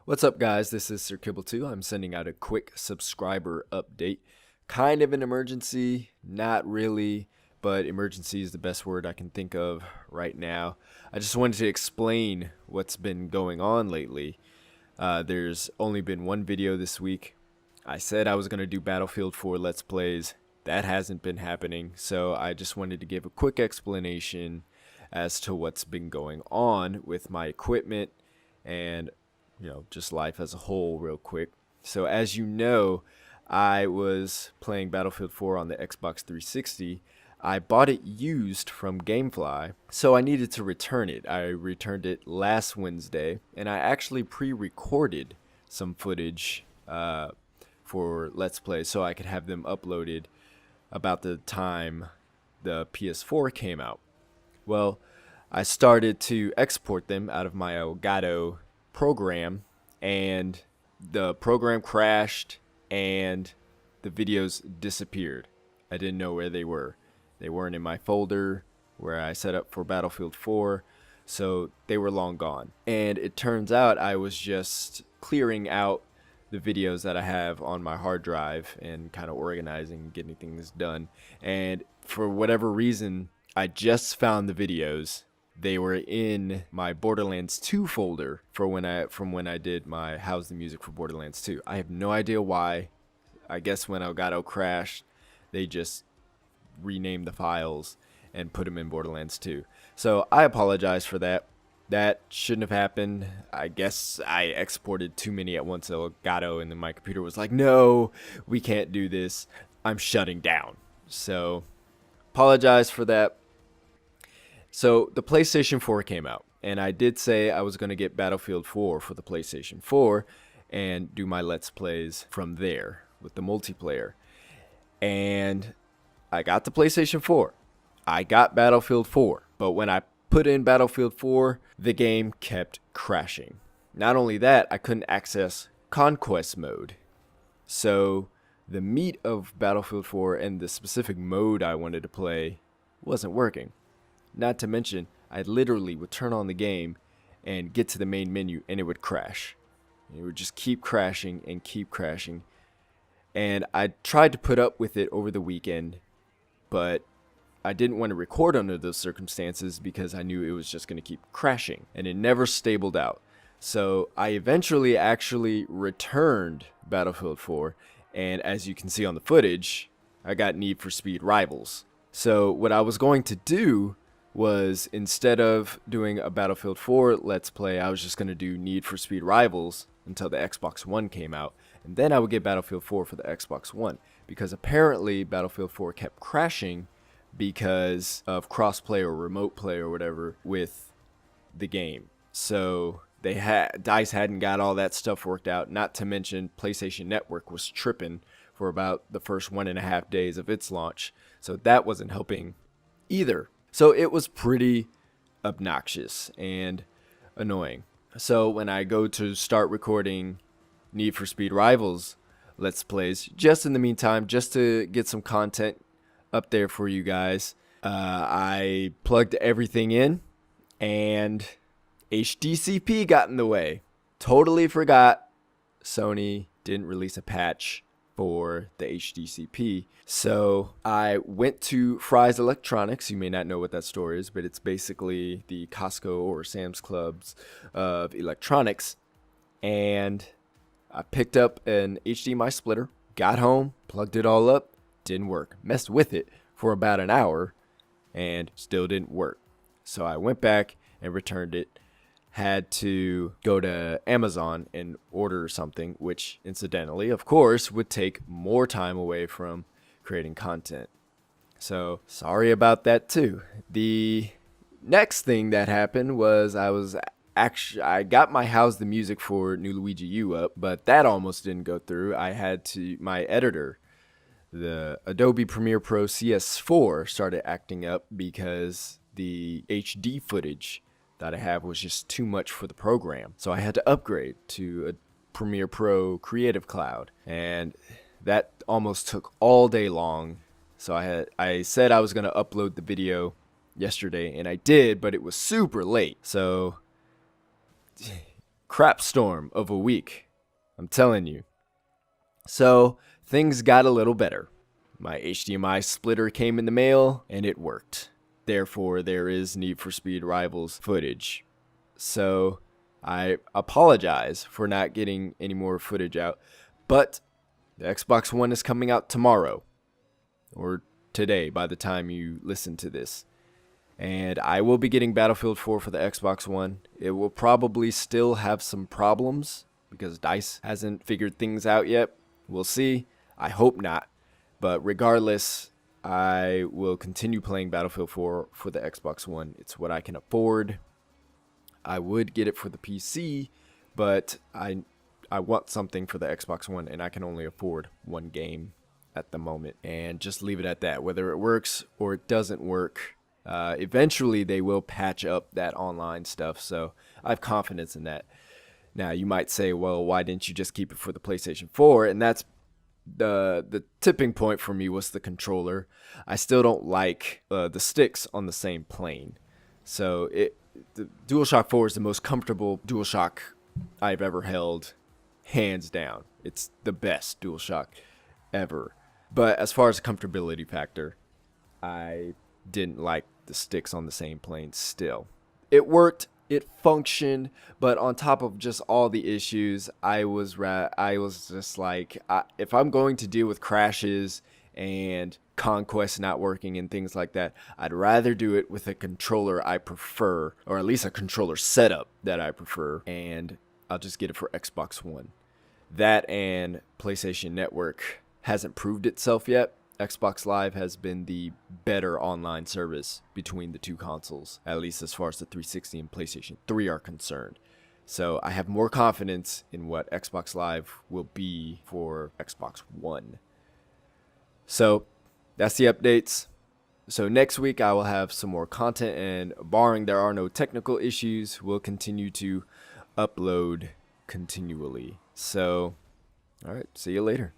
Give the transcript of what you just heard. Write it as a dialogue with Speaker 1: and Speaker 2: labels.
Speaker 1: What's up, guys? This is Sir Kibble2. I'm sending out a quick subscriber update. Kind of an emergency, not really, but emergency is the best word I can think of right now. I just wanted to explain what's been going on lately. There's only been one video this week. I said I was going to do Battlefield 4 Let's Plays. That hasn't been happening, so I just wanted to give a quick explanation as to what's been going on with my equipment and just life as a whole real quick. So as you know, I was playing Battlefield 4 on the Xbox 360. I bought it used from Gamefly, so I needed to return it. I returned it last Wednesday, and I actually pre-recorded some footage for Let's Play so I could have them uploaded about the time the PS4 came out. Well, I started to export them out of my Elgato program, and the program crashed and the videos disappeared. I didn't know where they were. They weren't in my folder where I set up for Battlefield 4, so they were long gone. And it turns out I was just clearing out the videos that I have on my hard drive and kind of organizing, getting things done. And for whatever reason, I just found the videos. They were in my Borderlands 2 folder from when I did my How's the Music for Borderlands 2. I have no idea why. I guess when Elgato crashed, they just renamed the files and put them in Borderlands 2. So I apologize for that. That shouldn't have happened. I guess I exported too many at once, Elgato, and then my computer was like, no, we can't do this. I'm shutting down. So apologize for that. So the PlayStation 4 came out, and I did say I was going to get Battlefield 4 for the PlayStation 4 and do my Let's Plays from there with the multiplayer. And I got the PlayStation 4. I got Battlefield 4, but when I put in Battlefield 4, the game kept crashing. Not only that, I couldn't access Conquest mode. So the meat of Battlefield 4 and the specific mode I wanted to play wasn't working. Not to mention, I literally would turn on the game and get to the main menu and it would crash. It would just keep crashing and keep crashing. And I tried to put up with it over the weekend, but I didn't want to record under those circumstances because I knew it was just going to keep crashing and it never stabled out. So I eventually actually returned Battlefield 4, and as you can see on the footage, I got Need for Speed Rivals. So what I was going to do was, instead of doing a Battlefield 4 Let's Play, I was just going to do Need for Speed Rivals until the Xbox One came out, and then I would get Battlefield 4 for the Xbox One, because apparently Battlefield 4 kept crashing because of crossplay or remote play or whatever with the game. So DICE hadn't got all that stuff worked out, not to mention PlayStation Network was tripping for about the first 1.5 days of its launch, so that wasn't helping either. So it was pretty obnoxious and annoying. So when I go to start recording Need for Speed Rivals Let's Plays, just in the meantime, just to get some content up there for you guys, I plugged everything in and HDCP got in the way. Totally forgot Sony didn't release a patch for the HDCP. So I went to Fry's Electronics. You may not know what that store is, but it's basically the Costco or Sam's Clubs of electronics. And I picked up an HDMI splitter, got home, plugged it all up, didn't work. Messed with it for about an hour and still didn't work. So I went back and returned it. Had to go to Amazon and order something, which incidentally, of course, would take more time away from creating content. So sorry about that too. The next thing that happened was I got my How's the Music for New Luigi U up, but that almost didn't go through. My editor, the Adobe Premiere Pro CS4, started acting up because the HD footage that I have was just too much for the program. So I had to upgrade to a Premiere Pro Creative Cloud, and that almost took all day long. So I said I was going to upload the video yesterday, and I did, but it was super late. So crap storm of a week. I'm telling you. So things got a little better. My HDMI splitter came in the mail and it worked. Therefore, there is Need for Speed Rivals footage. So I apologize for not getting any more footage out, but the Xbox One is coming out tomorrow, or today by the time you listen to this. And I will be getting Battlefield 4 for the Xbox One. It will probably still have some problems because DICE hasn't figured things out yet. We'll see. I hope not. But regardless, I will continue playing Battlefield 4 for the Xbox One. It's what I can afford. I would get it for the PC, but I want something for the Xbox One, and I can only afford one game at the moment. And just leave it at that. Whether it works or it doesn't work, eventually they will patch up that online stuff, so I have confidence in that. Now, you might say, well, why didn't you just keep it for the PlayStation 4? And that's the tipping point for me was the controller. I still don't like the sticks on the same plane. So the DualShock 4 is the most comfortable DualShock I've ever held, hands down. It's the best DualShock ever. But as far as the comfortability factor, I didn't like the sticks on the same plane still. It worked, it functioned, but on top of just all the issues, I was just like, if I'm going to deal with crashes and conquest not working and things like that, I'd rather do it with a controller I prefer, or at least a controller setup that I prefer, and I'll just get it for Xbox One. That and PlayStation Network hasn't proved itself yet. Xbox Live has been the better online service between the two consoles, at least as far as the 360 and PlayStation 3 are concerned. So I have more confidence in what Xbox Live will be for Xbox One. So that's the updates. So next week I will have some more content, and barring there are no technical issues, we'll continue to upload continually. So, all right, see you later.